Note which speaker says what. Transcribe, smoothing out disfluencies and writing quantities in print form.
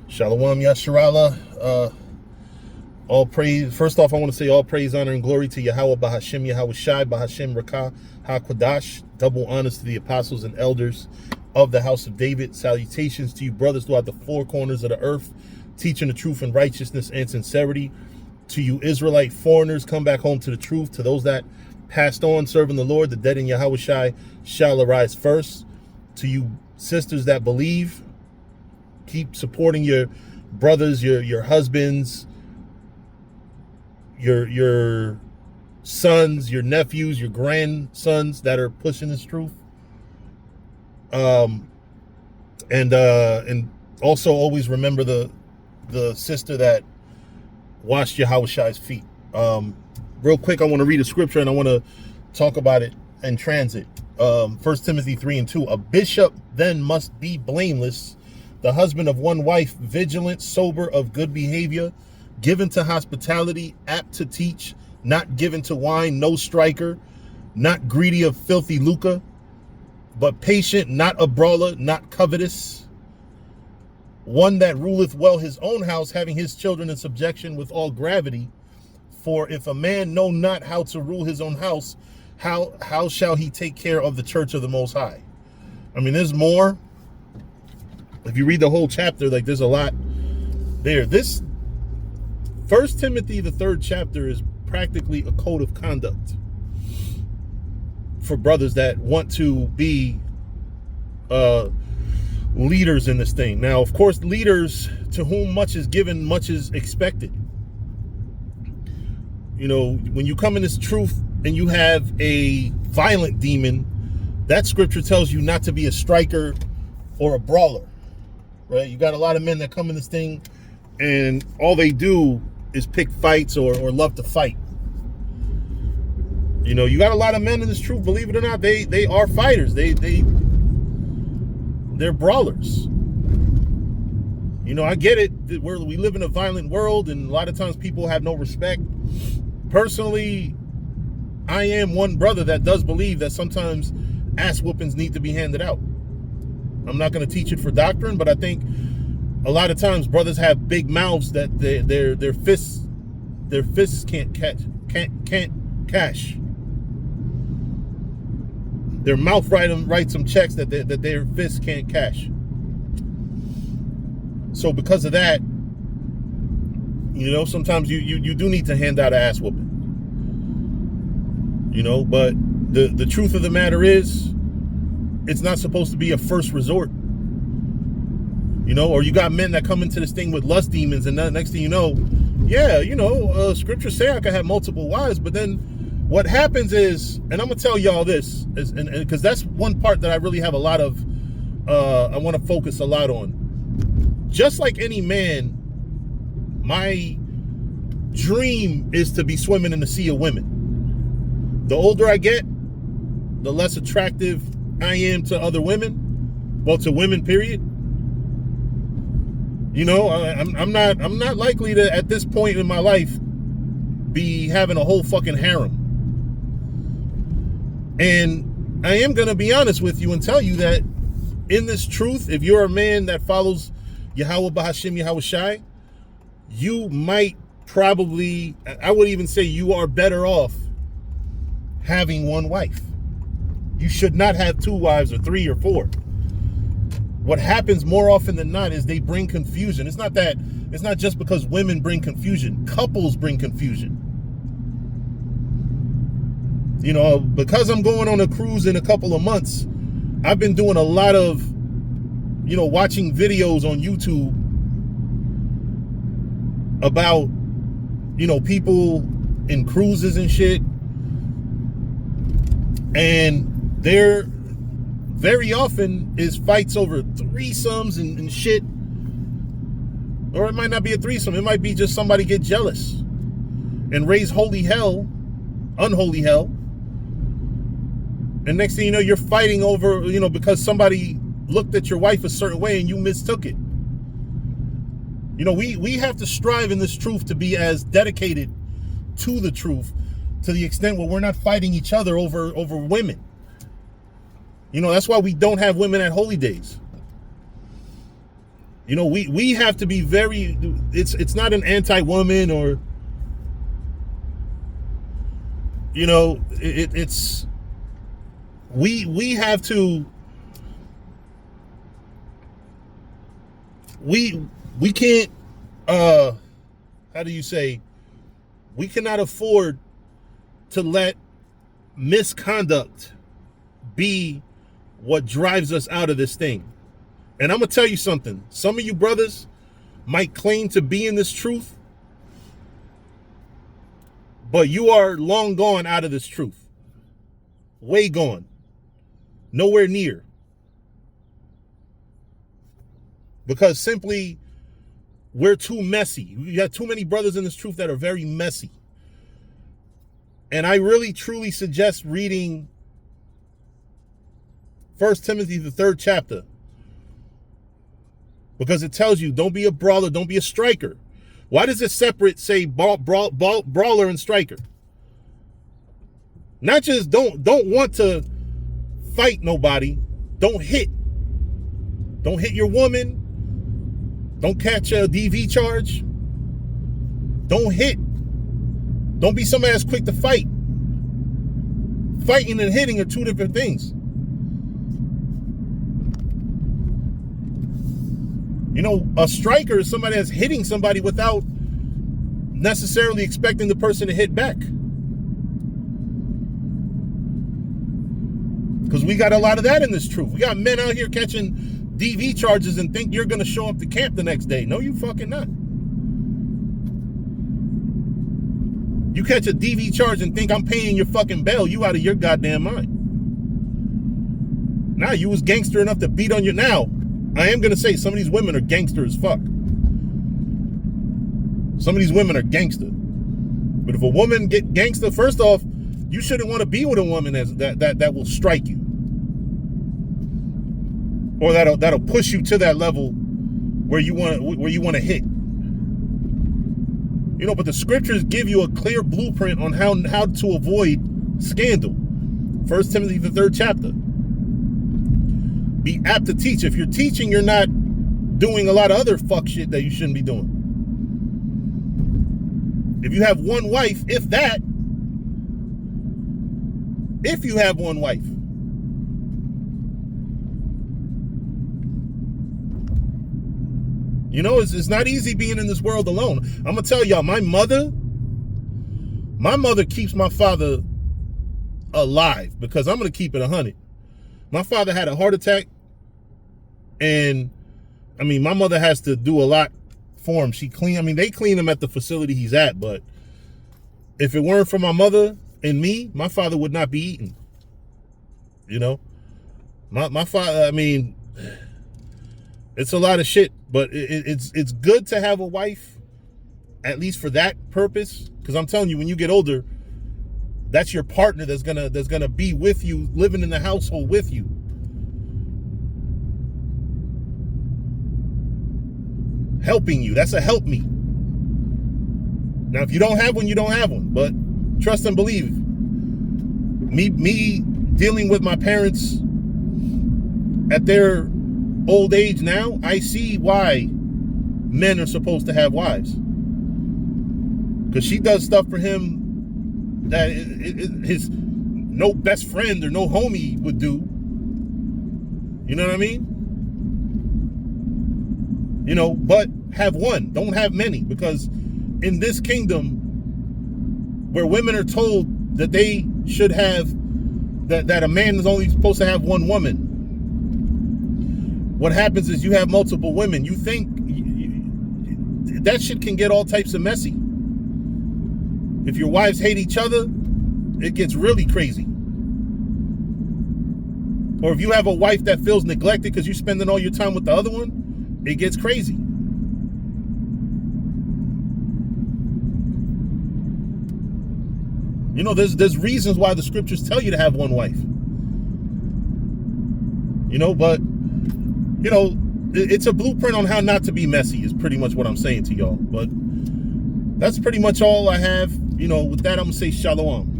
Speaker 1: Shalom Yasharala. All praise. First off, I want to say all praise, honor, and glory to Yahweh Bahashim, Yahweh Shai, Bahashim Rakah, HaKodash. Double honors to the apostles and elders of the house of David. Salutations to you, brothers, throughout the four corners of the earth, teaching the truth and righteousness and sincerity. To you, Israelite foreigners, come back home to the truth. To those that passed on, serving the Lord, the dead in Yahweh Shai shall arise first. To you, sisters that believe, keep supporting your brothers, your husbands, your sons, your nephews, your grandsons that are pushing this truth. And also always remember the sister that washed Yahweh Shai's feet. Real quick, I want to read a scripture and I want to talk about it in transit. 1 Timothy 3:2. A bishop then must be blameless, the husband of one wife, vigilant, sober, of good behavior, given to hospitality, apt to teach, not given to wine, no striker, not greedy of filthy lucre, but patient, not a brawler, not covetous, one that ruleth well his own house, having his children in subjection with all gravity. For if a man know not how to rule his own house, how shall he take care of the church of the Most High? I mean, there's more. If you read the whole chapter, like, there's a lot there. This 1 Timothy, the 3rd chapter, is practically a code of conduct for brothers that want to be leaders in this thing. Now, of course, leaders to whom much is given, much is expected. You know, when you come in this truth and you have a violent demon, that scripture tells you not to be a striker or a brawler, right? You got a lot of men that come in this thing and all they do is pick fights or love to fight. You know, you got a lot of men in this truth, believe it or not, they are fighters. They're brawlers. You know, I get it. We live in a violent world and a lot of times people have no respect. Personally, I am one brother that does believe that sometimes ass whoopings need to be handed out. I'm not going to teach it for doctrine, but I think a lot of times brothers have big mouths that their fists can't cash. Their mouth writes some checks that their fists can't cash. So because of that, you know, sometimes you do need to hand out an ass whooping. You know, but the truth of the matter is, it's not supposed to be a first resort. You know, or you got men that come into this thing with lust demons, and the next thing you know, yeah, you know, scriptures say I can have multiple wives, but then what happens is, and I'm gonna tell y'all this, and because that's one part that I really have a lot of, I want to focus a lot on. Just like any man, my dream is to be swimming in the sea of women. The older I get, the less attractive I am to other women, well, to women, period. You know, I'm not likely to, at this point in my life, be having a whole fucking harem. And I am going to be honest with you and tell you that in this truth, if you're a man that follows Yahweh Bahashim, Yahweh Shai, you might probably, I would even say you are better off having one wife. You should not have two wives or three or four. What happens more often than not is they bring confusion. It's not just because women bring confusion. Couples bring confusion. You know, because I'm going on a cruise in a couple of months, I've been doing a lot of, you know, watching videos on YouTube about, you know, people in cruises and shit. And there very often is fights over threesomes and shit. Or it might not be a threesome. It might be just somebody get jealous and raise unholy hell. And next thing you know, you're fighting over, you know, because somebody looked at your wife a certain way and you mistook it. You know, we have to strive in this truth to be as dedicated to the truth to the extent where we're not fighting each other over women. You know, that's why we don't have women at holy days. You know, we have to be very, it's not an anti-woman or, you know, it's, we have to, we can't, how do you say, we cannot afford to let misconduct be what drives us out of this thing. And I'm gonna tell you something. Some of you brothers might claim to be in this truth, but you are long gone out of this truth. Way gone. Nowhere near. Because simply, we're too messy. You have too many brothers in this truth that are very messy. And I really, truly suggest reading 1 Timothy, the 3rd chapter. Because it tells you, don't be a brawler, don't be a striker. Why does it separate, say, brawler and striker? Not just don't want to fight nobody. Don't hit. Don't hit your woman. Don't catch a DV charge. Don't hit. Don't be somebody that's quick to fight. Fighting and hitting are two different things. You know, a striker is somebody that's hitting somebody without necessarily expecting the person to hit back. Because we got a lot of that in this truth. We got men out here catching DV charges and think you're going to show up to camp the next day. No, you fucking not. You catch a DV charge and think I'm paying your fucking bail, you out of your goddamn mind. Now, you was gangster enough to beat on your... Now, I am going to say some of these women are gangster as fuck. Some of these women are gangster. But if a woman get gangster, first off, you shouldn't want to be with a woman that will strike you. Or that'll push you to that level where you want to hit. You know, but the scriptures give you a clear blueprint on how to avoid scandal. 1 Timothy, the 3rd chapter. Be apt to teach. If you're teaching, you're not doing a lot of other fuck shit that you shouldn't be doing. If you have one wife, if you have one wife. You know, it's not easy being in this world alone. I'm going to tell y'all, my mother keeps my father alive, because I'm going to keep it 100. My father had a heart attack, and I mean, my mother has to do a lot for him. They clean him at the facility he's at, but if it weren't for my mother and me, my father would not be eating. You know, my father, I mean, it's a lot of shit, but it's good to have a wife, at least for that purpose. Because I'm telling you, when you get older, that's your partner that's gonna be with you, living in the household with you. Helping you. That's a help me. Now, if you don't have one, you don't have one. But trust and believe. Me dealing with my parents at their old age now, I see why men are supposed to have wives. Because she does stuff for him that his no best friend or no homie would do. You know what I mean? You know, but have one. Don't have many. Because in this kingdom, where women are told that they should have, that a man is only supposed to have one woman, what happens is you have multiple women. You think that shit can get all types of messy. If your wives hate each other, it gets really crazy. Or if you have a wife that feels neglected because you're spending all your time with the other one, it gets crazy. You know, there's reasons why the scriptures tell you to have one wife. You know, but, you know, it's a blueprint on how not to be messy is pretty much what I'm saying to y'all. But that's pretty much all I have. You know, with that, I'm going to say shalom.